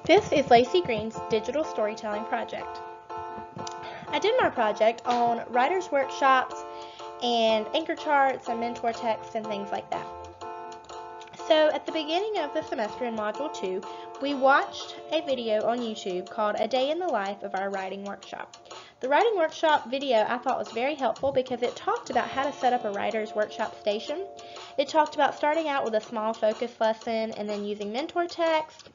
This is Lacey Green's digital storytelling project. I did my project on writers' workshops and anchor charts and mentor texts and things like that. So at the beginning of the semester in Module 2, we watched a video on YouTube called A Day in the Life of Our Writing Workshop. The writing workshop video I thought was very helpful because it talked about how to set up a writer's workshop station. It talked about starting out with a small focus lesson and then using mentor text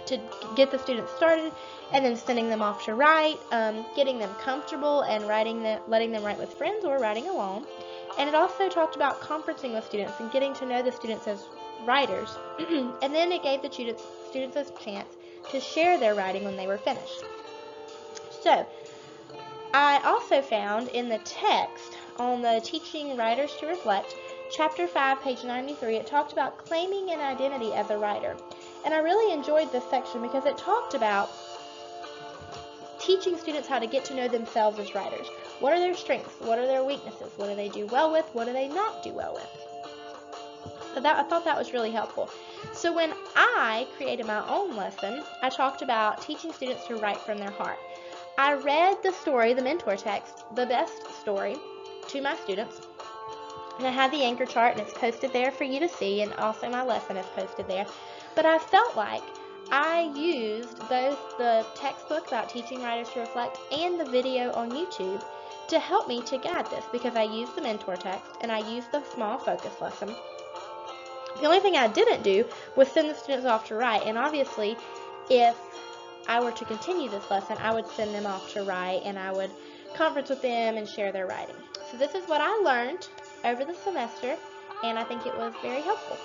to get the students started, and then sending them off to write, getting them comfortable and letting them write with friends or writing alone. And it also talked about conferencing with students and getting to know the students as writers. And then it gave the students a chance to share their writing when they were finished. So I also found in the text on the Teaching Writers to Reflect, Chapter 5, page 93, it talked about claiming an identity as a writer. And I really enjoyed this section because it talked about teaching students how to get to know themselves as writers. What are their strengths? What are their weaknesses? What do they do well with? What do they not do well with? So I thought that was really helpful. So when I created my own lesson, I talked about teaching students to write from their heart. I read the story, the mentor text, The Best Story, to my students. And I had the anchor chart, and it's posted there for you to see, and also my lesson is posted there. But I felt like I used both the textbook about teaching writers to reflect and the video on YouTube to help me to guide this, because I used the mentor text and I used the small focus lesson. The only thing I didn't do was send the students off to write, and obviously if I were to continue this lesson, I would send them off to write and I would conference with them and share their writing. So this is what I learned over the semester, and I think it was very helpful.